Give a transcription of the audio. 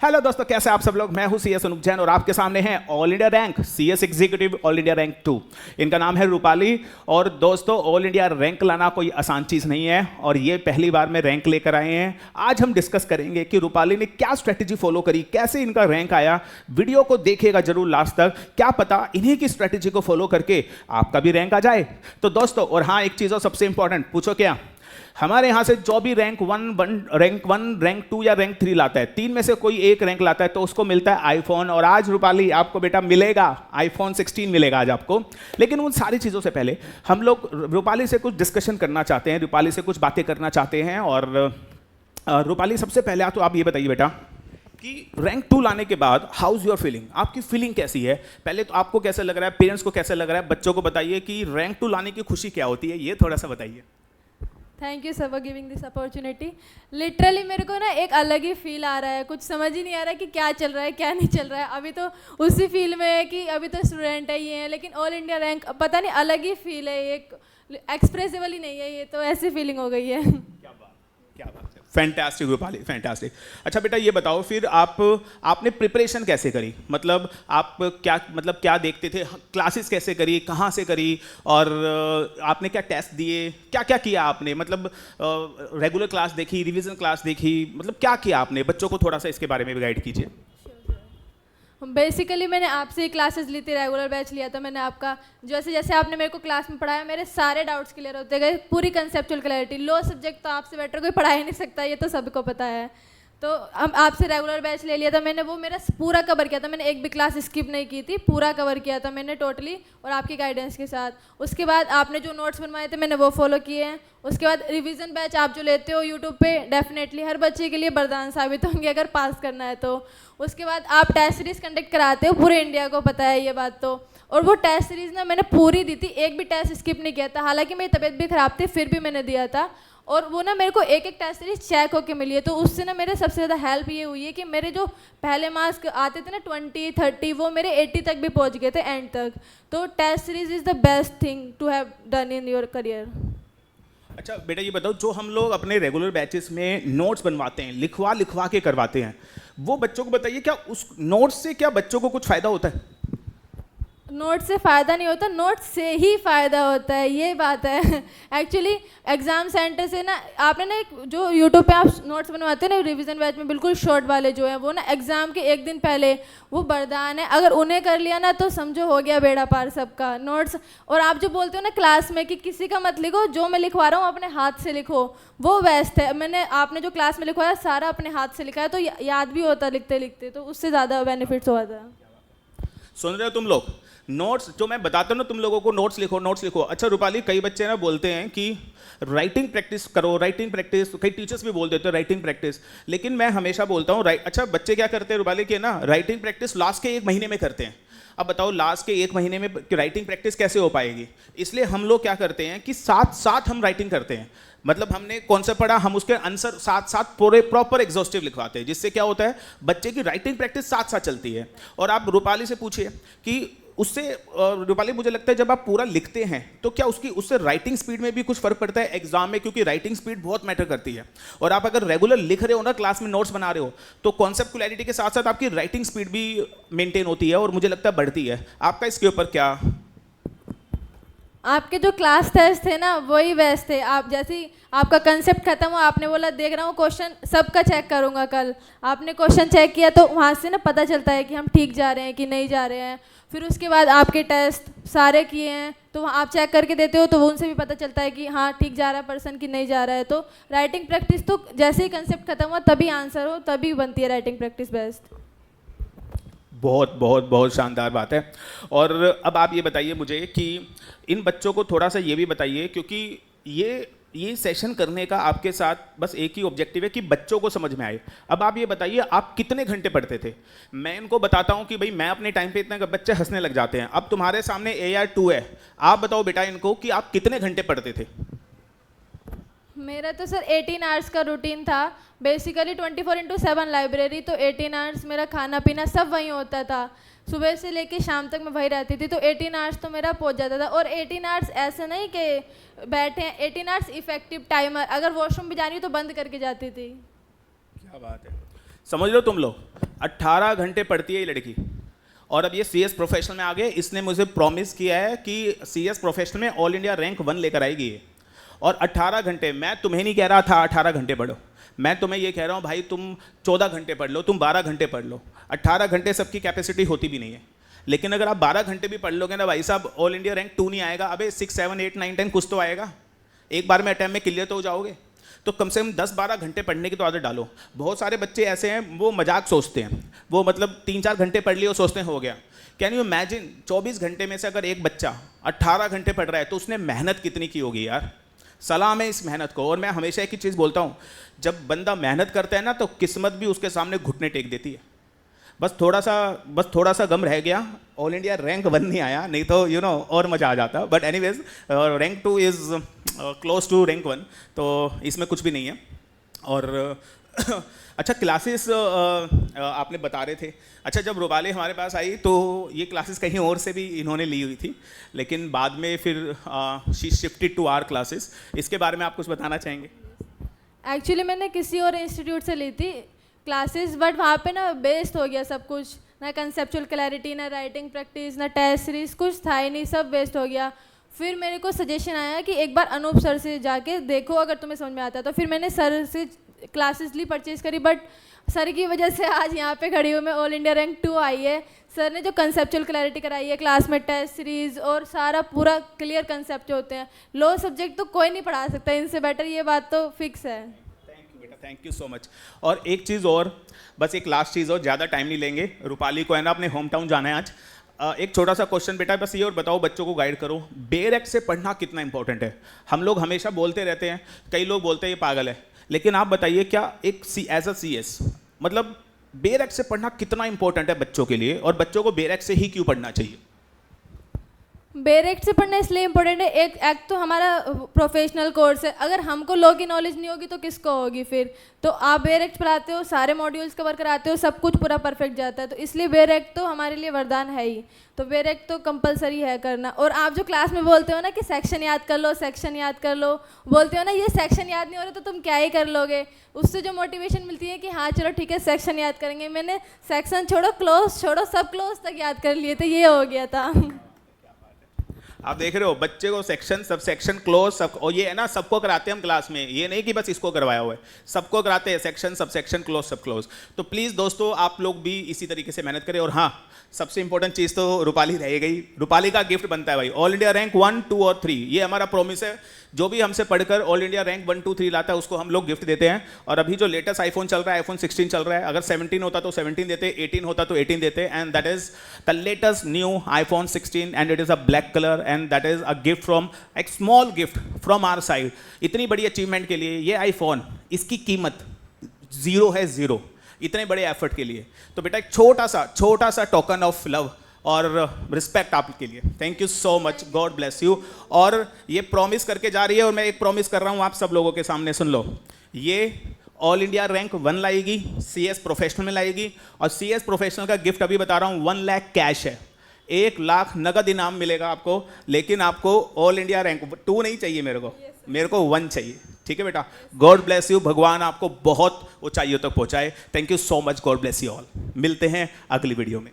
Hello दोस्तों, कैसे आप सब लोग। मैं हूं सीएस अनुप जैन और आपके सामने हैं all India rank CS executive all India rank 2। इनका नाम है रूपाली। और दोस्तों, ऑल इंडिया रैंक लाना कोई आसान चीज़ नहीं है और ये पहली बार में रैंक लेकर आए हैं। आज हम डिस्कस करेंगे कि रूपाली ने क्या स्ट्रेटेजी फॉलो करी, कैसे इनका रैंक आया। वीडियो को देखिएगा जरूर लास्ट तक, क्या पता इन्हीं की स्ट्रेटेजी को फॉलो करके आपका भी रैंक आ जाए। तो दोस्तों, और हाँ, एक चीज़ और सबसे इंपॉर्टेंट, पूछो क्या, हमारे यहाँ से जो भी रैंक वन, रैंक 2 या रैंक 3 लाता है, 3 में से कोई एक रैंक लाता है तो उसको मिलता है आईफोन। और आज रूपाली आपको बेटा मिलेगा आईफोन 16 मिलेगा आज आपको। लेकिन उन सारी चीज़ों से पहले हम लोग रूपाली से कुछ डिस्कशन करना चाहते हैं, रूपाली से कुछ बातें करना चाहते हैं। और रूपाली, सबसे पहले तो आप ये बताइए बेटा कि रैंक 2 लाने के बाद हाउज योर फीलिंग, आपकी फीलिंग कैसी है। पहले तो आपको कैसा लग रहा है, पेरेंट्स को कैसा लग रहा है, बच्चों को बताइए कि रैंक 2 लाने की खुशी क्या होती है, ये थोड़ा सा बताइए। Thank you sir for giving this opportunity. Literally मेरे को ना एक अलग ही फील आ रहा है, कुछ समझ ही नहीं आ रहा है कि क्या चल रहा है क्या नहीं चल रहा है। अभी तो उसी फील में है कि अभी तो स्टूडेंट है ये है, लेकिन ऑल इंडिया रैंक पता नहीं अलग ही फील है, ये एक्सप्रेसिबल ही नहीं है, ये तो ऐसी फीलिंग हो गई है। क्या बात है, फैंटास्टिक रूपाली, फैंटास्टिक। अच्छा बेटा, ये बताओ फिर आपने प्रिपरेशन कैसे करी, मतलब आप क्या देखते थे, क्लासेस कैसे करी, कहाँ से करी, और आपने क्या टेस्ट दिए, क्या क्या किया आपने, मतलब रेगुलर क्लास देखी, रिवीजन क्लास देखी, मतलब क्या किया आपने, बच्चों को थोड़ा सा इसके बारे में भी गाइड कीजिए। बेसिकली मैंने आपसे ही क्लासेस ली थी, रेगुलर बैच लिया था मैंने आपका। जैसे जैसे आपने मेरे को क्लास में पढ़ाया, मेरे सारे डाउट्स क्लियर होते गए, पूरी कंसेप्चुअल क्लैरिटी। लो सब्जेक्ट तो आपसे बेटर कोई पढ़ा ही नहीं सकता, ये तो सबको पता है। तो हम आपसे रेगुलर बैच ले लिया था मैंने, वो मेरा पूरा कवर किया था मैंने, एक भी क्लास स्किप नहीं की थी, पूरा कवर किया था मैंने टोटली, और आपकी गाइडेंस के साथ। उसके बाद आपने जो नोट्स बनवाए थे मैंने वो फॉलो किए हैं। उसके बाद रिवीजन बैच आप जो लेते हो यूट्यूब पे, डेफिनेटली हर बच्चे के लिए वरदान साबित होंगे अगर पास करना है तो। उसके बाद आप टेस्ट सीरीज कंडक्ट कराते हो, पूरे इंडिया को पता है ये बात तो। और वो टेस्ट सीरीज ना मैंने पूरी दी थी, एक भी टेस्ट स्किप नहीं किया था, हालांकि मेरी तबीयत भी खराब थी फिर भी मैंने दिया था। और वो ना मेरे को एक एक टेस्ट सीरीज चेक होके मिली है, तो उससे ना मेरे सबसे ज़्यादा हेल्प ये हुई है कि मेरे जो पहले मार्क्स आते थे ना 20, 30, वो मेरे 80 तक भी पहुंच गए थे एंड तक। तो test series is the best thing to have done in your career. अच्छा बेटा, ये बताओ, जो हम लोग अपने रेगुलर बैचेस में नोट्स बनवाते हैं, लिखवा के करवाते हैं, वो बच्चों को बताइए, क्या उस नोट्स से क्या बच्चों को कुछ फ़ायदा होता है? नोट से फ़ायदा नहीं होता, नोट से ही फ़ायदा होता है, ये बात है। एक्चुअली एग्ज़ाम सेंटर से ना आपने ना एक जो यूट्यूब पे आप नोट्स बनवाते हैं ना रिवीजन बैच में, बिल्कुल शॉर्ट वाले जो है वो ना एग्ज़ाम के एक दिन पहले, वो वरदान है। अगर उन्हें कर लिया ना तो समझो हो गया बेड़ा पार सबका नोट्स। और आप जो बोलते हो ना क्लास में कि किसी का मत लिखो, जो मैं लिखवा रहा हूँ अपने हाथ से लिखो, वो बेस्ट है। मैंने आपने जो क्लास में लिखवाया सारा अपने हाथ से लिखा है, तो याद भी होता लिखते लिखते, तो उससे ज़्यादा बेनिफिट्स होता है। सुन रहे हो तुम लोग, नोट्स जो मैं बताता हूँ ना तुम लोगों को, नोट्स लिखो। अच्छा रूपाली, कई बच्चे ना बोलते हैं कि राइटिंग प्रैक्टिस करो, राइटिंग प्रैक्टिस, कई टीचर्स भी बोल देते हैं राइटिंग प्रैक्टिस, लेकिन मैं हमेशा बोलता हूँ अच्छा बच्चे क्या करते हैं रूपाली कि ना राइटिंग प्रैक्टिस लास्ट के 1 महीने में करते हैं। अब बताओ लास्ट के 1 महीने में राइटिंग प्रैक्टिस कैसे हो पाएगी। इसलिए हम लोग क्या करते हैं कि साथ साथ हम राइटिंग करते हैं, मतलब हमने कौन सा पढ़ा हम उसके आंसर साथ साथ पूरे प्रॉपर एग्जॉस्टिव लिखवाते हैं, जिससे क्या होता है बच्चे की राइटिंग प्रैक्टिस साथ साथ चलती है। और आप रूपाली से पूछिए कि उससे रूपाली, मुझे लगता है जब आप पूरा लिखते हैं तो क्या उससे राइटिंग स्पीड में भी कुछ फर्क पड़ता है एग्जाम में, क्योंकि राइटिंग स्पीड बहुत मैटर करती है। और आप अगर रेगुलर लिख रहे हो ना, क्लास में नोट्स बना रहे हो, तो कॉन्सेप्ट क्लैरिटी के साथ साथ आपकी राइटिंग स्पीड भी मेंटेन होती है और मुझे लगता है बढ़ती है। आपका इसके ऊपर क्या? आपके जो क्लास टेस्ट थे ना वही बेस्ट थे। आप जैसे ही आपका कंसेप्ट खत्म हुआ, आपने बोला देख रहा हूँ क्वेश्चन सबका चेक करूँगा कल, आपने क्वेश्चन चेक किया तो वहाँ से ना पता चलता है कि हम ठीक जा रहे हैं कि नहीं जा रहे हैं। फिर उसके बाद आपके टेस्ट सारे किए हैं तो आप चेक करके देते हो, तो वो उनसे भी पता चलता है कि हाँ ठीक जा रहा है पर्सन कि नहीं जा रहा है। तो राइटिंग प्रैक्टिस तो जैसे ही कंसेप्ट खत्म हुआ तभी आंसर हो, तभी बनती है राइटिंग प्रैक्टिस बेस्ट। बहुत बहुत बहुत शानदार बात है। और अब आप ये बताइए मुझे कि इन बच्चों को थोड़ा सा ये भी बताइए, क्योंकि ये सेशन करने का आपके साथ बस एक ही ऑब्जेक्टिव है कि बच्चों को समझ में आए। अब आप ये बताइए आप कितने घंटे पढ़ते थे। मैं इनको बताता हूँ कि भाई मैं अपने टाइम पे इतना, बच्चे हंसने लग जाते हैं। अब तुम्हारे सामने AR2 है, आप बताओ बेटा इनको कि आप कितने घंटे पढ़ते थे। मेरा तो सर 18 आवर्स का रूटीन था, बेसिकली 24/7 लाइब्रेरी, तो 18 आवर्स मेरा खाना पीना सब वहीं होता था, सुबह से लेके शाम तक मैं वहीं रहती थी, तो 18 आवर्स तो मेरा पहुंच जाता था। और 18 आवर्स ऐसे नहीं कि बैठे हैं, 18 आवर्स इफेक्टिव टाइमर, अगर वॉशरूम भी जानी हो तो बंद करके जाती थी। क्या बात है, समझ लो तुम लोग 18 घंटे पढ़ती है ये लड़की, और अब ये CS प्रोफेशनल में आ गए। इसने मुझे प्रॉमिस किया है कि CS प्रोफेशनल में ऑल इंडिया रैंक 1 लेकर आएगी ये। और 18 घंटे, मैं तुम्हें नहीं कह रहा था 18 घंटे पढ़ो, मैं तुम्हें ये कह रहा हूँ भाई तुम 14 घंटे पढ़ लो, तुम 12 घंटे पढ़ लो। 18 घंटे सबकी कैपेसिटी होती भी नहीं है, लेकिन अगर आप 12 घंटे भी पढ़ लोगे ना भाई साहब, ऑल इंडिया रैंक 2 नहीं आएगा, अबे 6, 7, 8, 9, 10 कुछ तो आएगा। एक बार में अटैम्प्ट में क्लियर तो हो जाओगे। तो कम से कम 10-12 घंटे पढ़ने की तो आदत डालो। बहुत सारे बच्चे ऐसे हैं वो मजाक सोचते हैं, वो मतलब 3-4 घंटे पढ़ लिए और सोचते हैं हो गया। कैन यू इमेजिन 24 घंटे में से अगर एक बच्चा 18 घंटे पढ़ रहा है तो उसने मेहनत कितनी की होगी यार। सलाम है इस मेहनत को। और मैं हमेशा एक ही चीज़ बोलता हूँ, जब बंदा मेहनत करता है ना तो किस्मत भी उसके सामने घुटने टेक देती है। बस थोड़ा सा गम रह गया, ऑल इंडिया रैंक 1 नहीं आया, नहीं तो यू नो और मज़ा आ जाता। But anyways rank 2 is close to rank 1, तो इसमें कुछ भी नहीं है। और अच्छा, क्लासेस आपने बता रहे थे। अच्छा, जब रूपाली हमारे पास आई तो ये क्लासेस कहीं और से भी इन्होंने ली हुई थी, लेकिन बाद में फिर she shifted to our classes. इसके बारे में आप कुछ बताना चाहेंगे? एक्चुअली मैंने किसी और इंस्टीट्यूट से ली थी क्लासेस, बट वहाँ पे ना वेस्ट हो गया सब कुछ, ना कंसेप्चुअल क्लैरिटी, ना राइटिंग प्रैक्टिस, ना टेस्ट सीरीज, कुछ था ही नहीं, सब वेस्ट हो गया। फिर मेरे को सजेशन आया कि एक बार अनूप सर से जाके देखो अगर तुम्हें समझ में आता है। तो फिर मैंने सर से क्लासेस ली, परचेज करी, बट सर की वजह से आज यहाँ पे खड़ी हूँ मैं। ऑल इंडिया रैंक 2 आई है। सर ने जो कंसेप्चुअल क्लैरिटी कराई है क्लास में, टेस्ट सीरीज और सारा पूरा क्लियर कंसेप्ट होते हैं। लो सब्जेक्ट तो कोई नहीं पढ़ा सकता इनसे बेटर, ये बात तो फिक्स है। Thank you so much. और एक चीज़ और, बस एक लास्ट चीज़ और, ज़्यादा टाइम नहीं लेंगे। रूपाली को है ना अपने होम टाउन जाना है आज। एक छोटा सा क्वेश्चन बेटा, बस ये और बताओ, बच्चों को गाइड करो, बेरेक्ट से पढ़ना कितना इंपॉर्टेंट है? हम लोग हमेशा बोलते रहते हैं, कई लोग बोलते हैं ये पागल है, लेकिन आप बताइए क्या एक एज अ CS मतलब बेरेक्ट से पढ़ना कितना इंपॉर्टेंट है बच्चों के लिए, और बच्चों को बेरेक्ट से ही क्यों पढ़ना चाहिए? बेरेक्ट से पढ़ना इसलिए इम्पोर्टेंट है, एक तो हमारा प्रोफेशनल कोर्स है, अगर हमको लॉ की नॉलेज नहीं होगी तो किसको होगी फिर। तो आप बेरेक्ट पढ़ाते हो, सारे मॉड्यूल्स कवर कराते हो, सब कुछ पूरा परफेक्ट जाता है, तो इसलिए बेरेक्ट तो हमारे लिए वरदान है ही। तो बेरेक्ट तो कंपलसरी है करना। और आप जो क्लास में बोलते हो ना कि सेक्शन याद कर लो, सेक्शन याद कर लो, बोलते हो ना ये सेक्शन याद नहीं हो रहा तो तुम क्या ही कर लोगे, उससे जो मोटिवेशन मिलती है कि हाँ चलो ठीक है सेक्शन याद करेंगे। मैंने सेक्शन छोड़ो, क्लोज छोड़ो, सब क्लोज तक याद कर लिए थे, ये हो गया था। आप देख रहे हो बच्चे को सेक्शन, सब सेक्शन, क्लोज, सब, और ये है ना सबको कराते हैं हम क्लास में, ये नहीं कि बस इसको करवाया हुआ है, सबको कराते हैं सेक्शन, सब सेक्शन, क्लोज, सब क्लोज। तो प्लीज़ दोस्तों आप लोग भी इसी तरीके से मेहनत करें। और हाँ, सबसे इंपॉर्टेंट चीज़ तो रूपाली रह गई। रूपाली का गिफ्ट बनता है भाई, ऑल इंडिया रैंक 1, 2 और 3, ये हमारा प्रॉमिस है। जो भी हमसे पढ़कर ऑल इंडिया रैंक 1, 2, 3 लाता है उसको हम लोग गिफ्ट देते हैं। और अभी जो लेटेस्ट आईफोन चल रहा है, iPhone 16 चल रहा है, अगर 17 होता तो 17 देते, 18 होता तो 18 देते, and that is the latest new iPhone 16 and it is a black colour, and that is a gift from, एक small gift from our side. इतनी बड़ी अचीवमेंट के लिए ये आईफोन, इसकी कीमत 0 है, 0, इतने बड़े एफर्ट के लिए। तो बेटा एक छोटा सा टोकन ऑफ लव और रिस्पेक्ट आपके लिए। Thank you so much, God bless you. और ये प्रॉमिस करके जा रही है, और मैं एक प्रॉमिस कर रहा हूँ आप सब लोगों के सामने, सुन लो, ये ऑल इंडिया रैंक 1 लाएगी, CS प्रोफेशनल में लाएगी, और CS प्रोफेशनल का गिफ्ट अभी बता रहा हूँ 1 लाख कैश है, 1 लाख नगद इनाम मिलेगा आपको। लेकिन आपको ऑल इंडिया रैंक 2 नहीं चाहिए, मेरे को 1 चाहिए, ठीक है बेटा? गॉड ब्लेस यू, भगवान आपको बहुत ऊंचाइयों तक पहुंचाए। Thank you so much, God bless you all. मिलते हैं अगली वीडियो में।